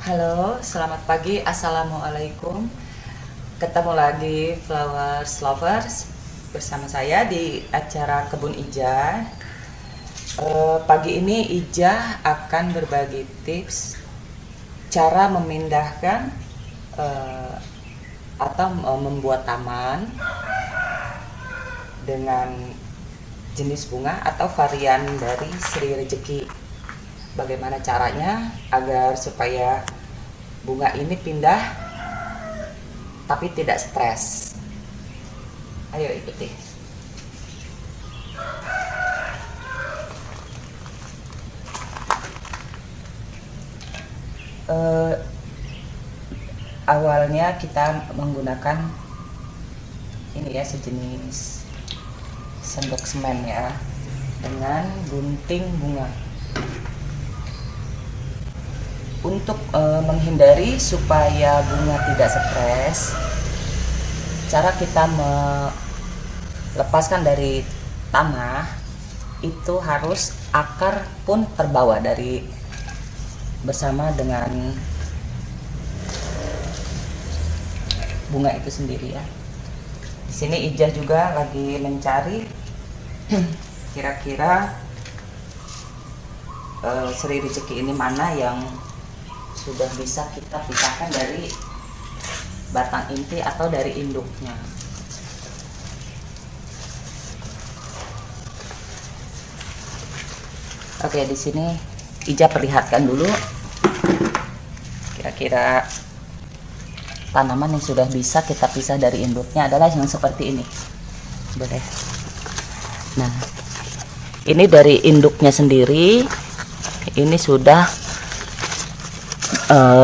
Halo, selamat pagi. Assalamualaikum. Ketemu lagi Flowers Lovers bersama saya di acara Kebun Ija. Pagi ini Ija akan berbagi tips cara memindahkan atau membuat taman dengan jenis bunga atau varian dari Sri Rezeki. Bagaimana caranya agar supaya bunga ini pindah tapi tidak stres? Ayo ikuti. Awalnya kita menggunakan ini ya, sejenis sendok semen ya, dengan gunting bunga. Untuk menghindari supaya bunga tidak stres, cara kita melepaskan dari tanah itu harus akar pun terbawa dari bersama dengan bunga itu sendiri ya. Di sini Ijah juga lagi mencari kira-kira Sri Rezeki ini mana yang sudah bisa kita pisahkan dari batang inti atau dari induknya. Oke, di sini Ija perlihatkan dulu kira-kira tanaman yang sudah bisa kita pisah dari induknya adalah yang seperti ini. Boleh. Nah, ini dari induknya sendiri, ini sudah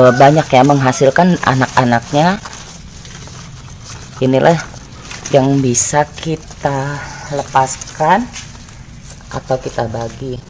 banyak ya menghasilkan anak-anaknya. Inilah yang bisa kita lepaskan atau kita bagi.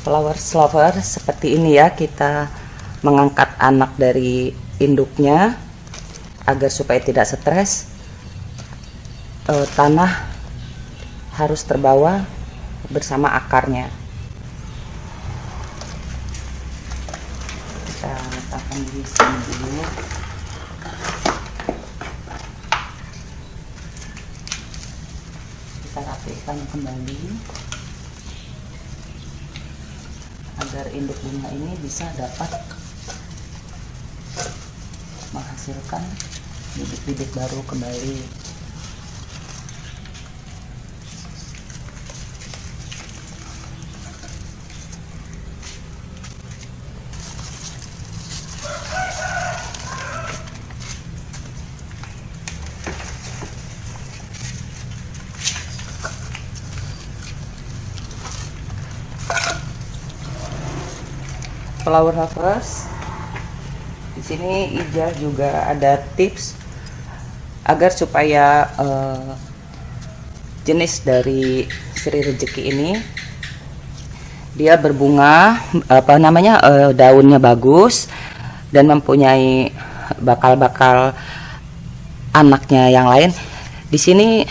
Flowers lover, seperti ini ya, kita mengangkat anak dari induknya agar supaya tidak stres. Tanah harus terbawa bersama akarnya. Kita letakkan di sini dulu. Kita rapikan kembali agar induk bunga ini bisa dapat menghasilkan bibit-bibit baru kembali. Flower lovers, di sini Ija juga ada tips agar supaya jenis dari Sri Rezeki ini dia berbunga, daunnya bagus dan mempunyai bakal-bakal anaknya yang lain. Di sini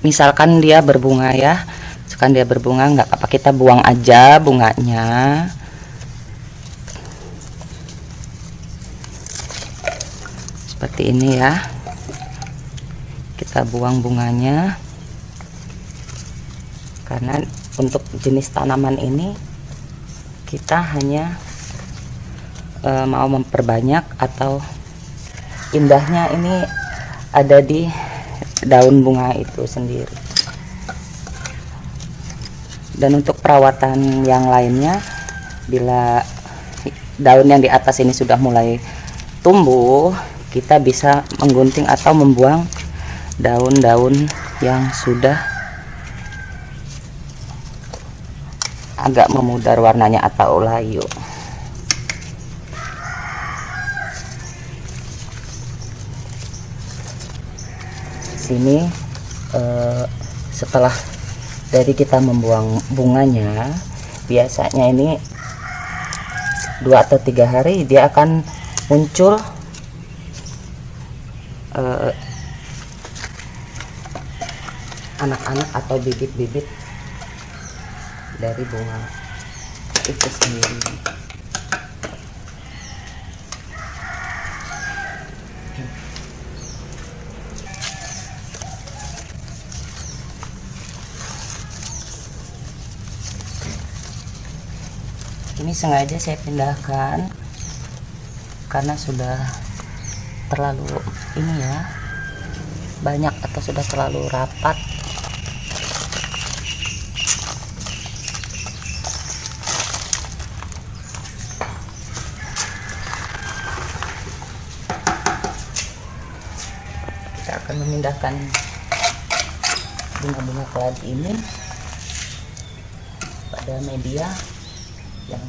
misalkan dia berbunga ya, misalkan dia berbunga, nggak apa-apa kita buang aja bunganya. Seperti ini ya, kita buang bunganya karena untuk jenis tanaman ini kita hanya mau memperbanyak atau indahnya ini ada di daun bunga itu sendiri. Dan untuk perawatan yang lainnya, bila daun yang di atas ini sudah mulai tumbuh, kita bisa menggunting atau membuang daun-daun yang sudah agak memudar warnanya atau layu. sini setelah dari kita membuang bunganya, biasanya ini 2 atau 3 hari dia akan muncul anak-anak atau bibit-bibit dari bunga itu sendiri. Ini sengaja saya pindahkan karena sudah terlalu ini ya, banyak atau sudah terlalu rapat. Kita akan memindahkan bunga-bunga keladi ini pada media yang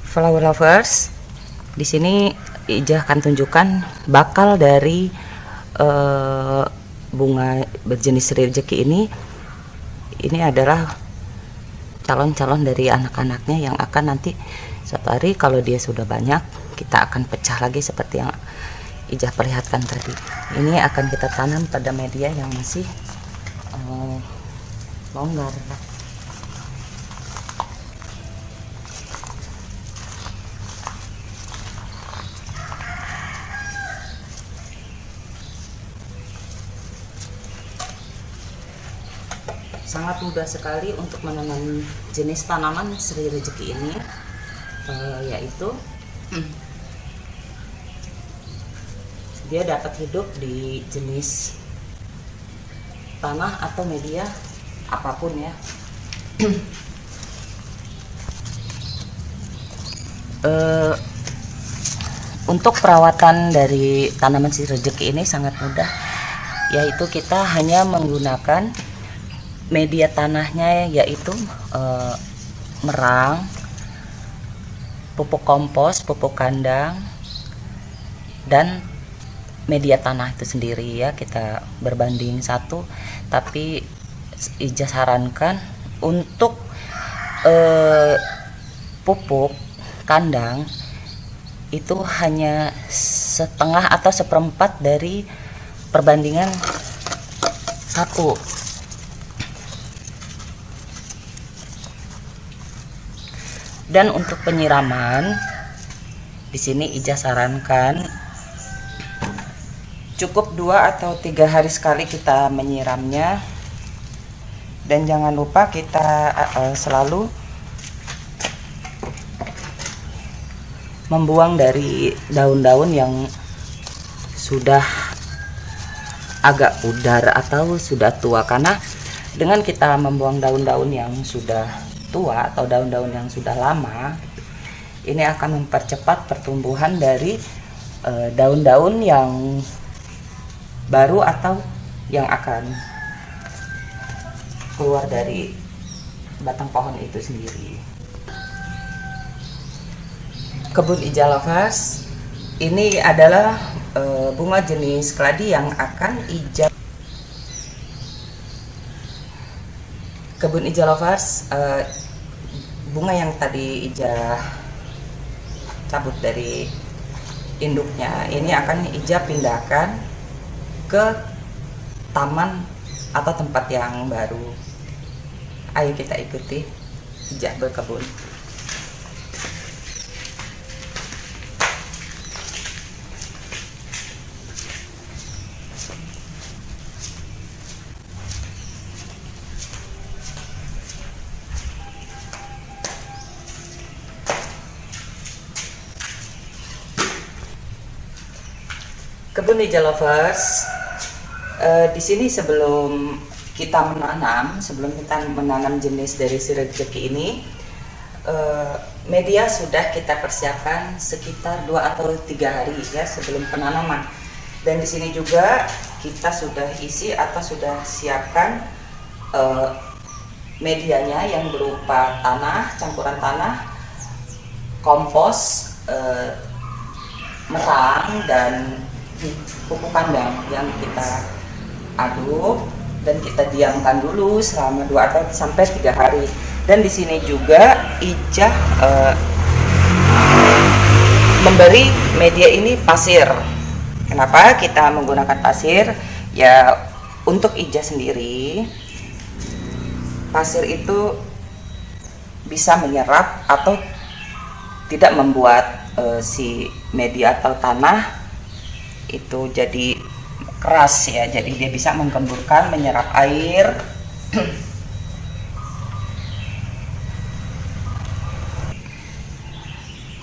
flower lovers. Di sini Ija akan tunjukkan bakal dari bunga berjenis rezeki ini. Ini adalah calon-calon dari anak-anaknya yang akan nanti suatu hari kalau dia sudah banyak, kita akan pecah lagi seperti yang Ija perlihatkan tadi. Ini akan kita tanam pada media yang masih longgar. Sangat mudah sekali untuk menanam jenis tanaman Sri Rezeki ini, yaitu dia dapat hidup di jenis tanah atau media apapun ya. Untuk perawatan dari tanaman Sri Rezeki ini sangat mudah, yaitu kita hanya menggunakan media tanahnya, yaitu merang, pupuk kompos, pupuk kandang, dan media tanah itu sendiri ya. Kita berbanding 1, tapi Ija sarankan untuk pupuk kandang itu hanya setengah atau seperempat dari perbandingan 1. Dan untuk penyiraman di sini Ija sarankan cukup 2 atau 3 hari sekali kita menyiramnya, dan jangan lupa kita selalu membuang dari daun-daun yang sudah agak pudar atau sudah tua, karena dengan kita membuang daun-daun yang sudah tua atau daun-daun yang sudah lama, ini akan mempercepat pertumbuhan dari daun-daun yang baru atau yang akan keluar dari batang pohon itu sendiri. Kebun Ija Lovers, ini adalah bunga jenis keladi yang akan Ija. Kebun Ija Lovers, bunga yang tadi Ija cabut dari induknya ini akan Ija pindahkan ke taman atau tempat yang baru. Ayo kita ikuti Ija berkebun. Kebun Ija Lovers, di sini sebelum kita menanam jenis dari Sri Rezeki ini, media sudah kita persiapkan sekitar 2 atau 3 hari ya sebelum penanaman. Dan di sini juga kita sudah isi atau sudah siapkan medianya yang berupa tanah, campuran tanah, kompos, merang, dan pupuk kandang yang kita aduk dan kita diamkan dulu selama 2 atau sampai 3 hari. Dan di sini juga Ijah memberi media ini pasir. Kenapa kita menggunakan pasir? Ya untuk Ijah sendiri, pasir itu bisa menyerap atau tidak membuat si media atau tanah itu jadi keras ya, jadi dia bisa menggemburkan, menyerap air.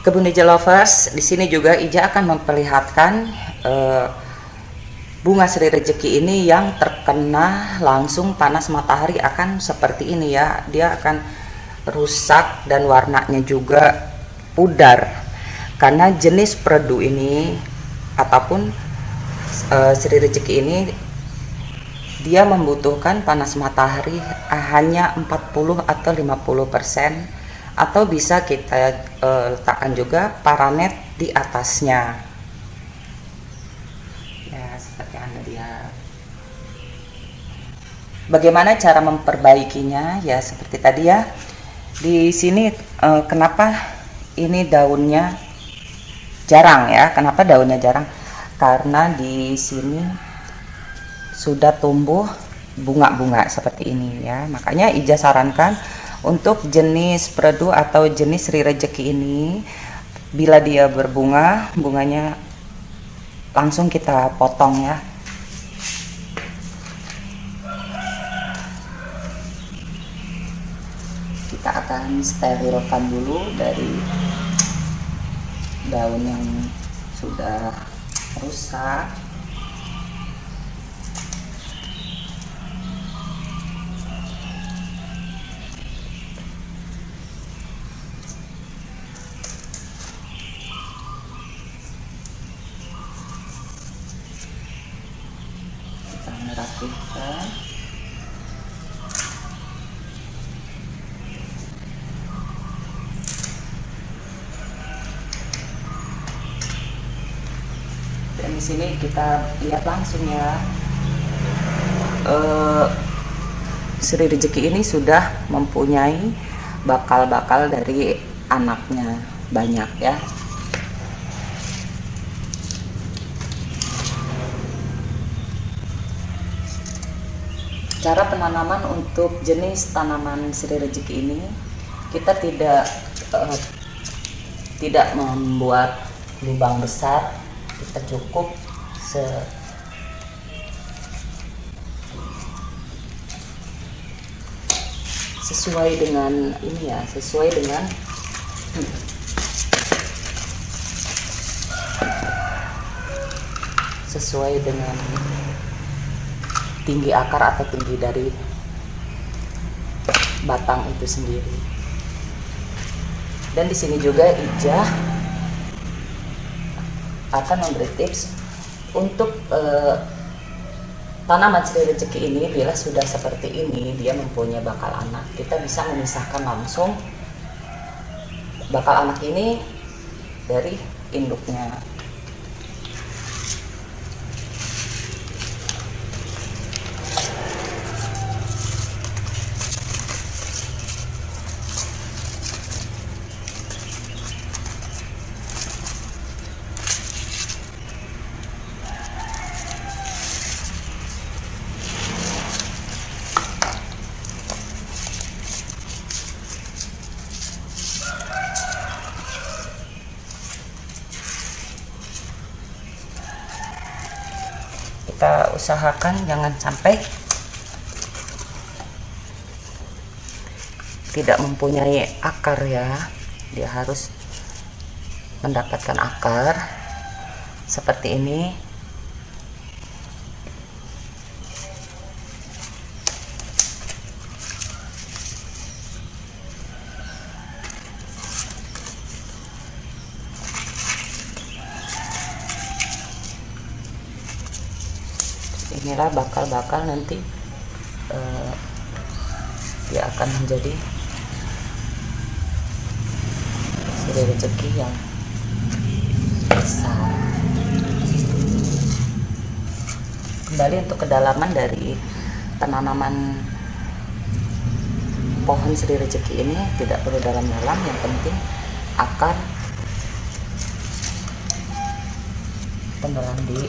Kebun Ijah Lovers, di sini juga Ijah akan memperlihatkan bunga Sri Rejeki ini yang terkena langsung panas matahari akan seperti ini ya. Dia akan rusak dan warnanya juga pudar, karena jenis peredu ini ataupun Sri Rejeki ini dia membutuhkan panas matahari hanya 40 atau 50%, atau bisa kita letakkan juga paranet di atasnya ya, seperti Anda lihat. Bagaimana cara memperbaikinya? Ya seperti tadi ya. Di sini kenapa ini daunnya jarang ya? Kenapa daunnya jarang? Karena di sini sudah tumbuh bunga-bunga seperti ini ya. Makanya Ijah sarankan untuk jenis peredu atau jenis Sri Rejeki ini, bila dia berbunga, bunganya langsung kita potong ya. Kita akan sterilkan dulu dari daun yang sudah rusak. Rapihkan. Dan di sini kita lihat langsung ya, Sri Rejeki ini sudah mempunyai bakal-bakal dari anaknya banyak ya. Cara penanaman untuk jenis tanaman Sri Rejeki ini, kita tidak membuat lubang besar, kita cukup sesuai dengan ini ya, sesuai dengan tinggi akar atau tinggi dari batang itu sendiri. Dan di sini juga Ijah akan memberi tips untuk tanaman Sri Rejeki ini. Bila sudah seperti ini, dia mempunyai bakal anak, kita bisa memisahkan langsung bakal anak ini dari induknya. Kita usahakan jangan sampai tidak mempunyai akar ya. Dia harus mendapatkan akar seperti ini. Inilah bakal-bakal nanti dia akan menjadi Sri seri rezeki yang besar. Kembali untuk kedalaman dari penanaman pohon seri rezeki ini tidak perlu dalam-dalam, yang penting akar tenggelam di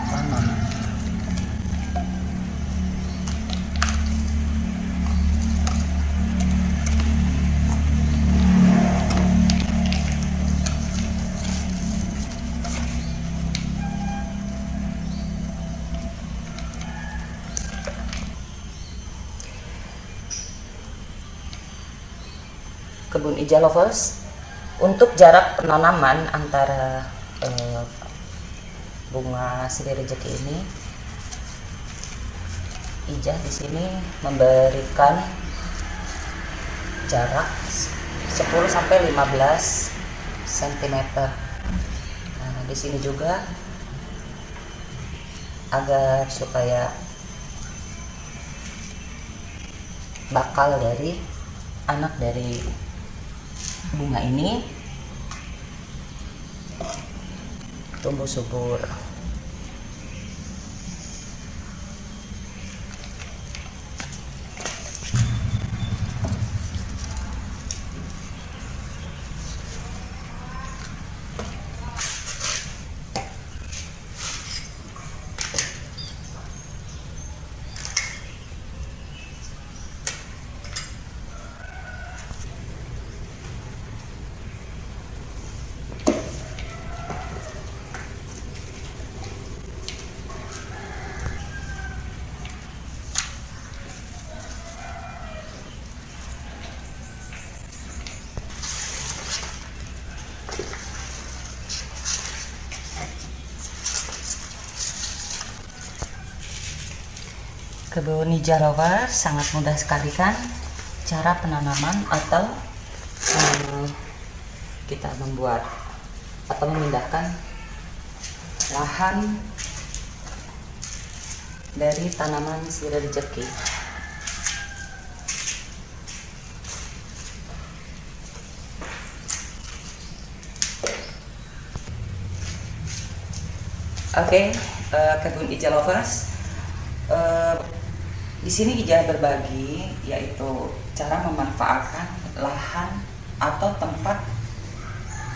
tanah. Kebun Ija Lovers, untuk jarak penanaman antara bunga seri rezeki ini, Ija di sini memberikan jarak 10 sampai 15 cm. Nah, di sini juga agar supaya bakal dari anak dari bunga ini tumbuh subur. Kebun Ija Lovers sangat mudah sekali kan cara penanaman atau kita membuat atau memindahkan lahan dari tanaman seri rezeki. Oke, Kebun Ija Lovers, di sini Ija berbagi yaitu cara memanfaatkan lahan atau tempat.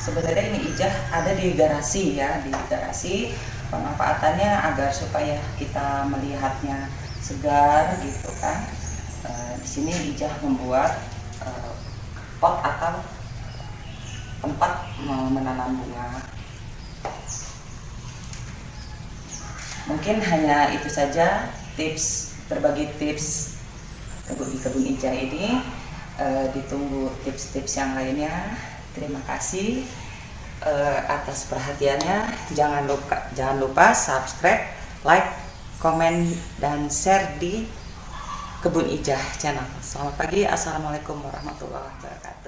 Sebenarnya ini Ija ada di garasi ya, di garasi. Pemanfaatannya agar supaya kita melihatnya segar gitu kan. Di sini Ija membuat pot atau tempat menanam bunga. Mungkin hanya itu saja berbagi tips di Kebun Ija ini. Ditunggu tips-tips yang lainnya. Terima kasih atas perhatiannya. Jangan lupa subscribe, like, komen, dan share di Kebun Ija channel. Selamat pagi, assalamualaikum warahmatullahi wabarakatuh.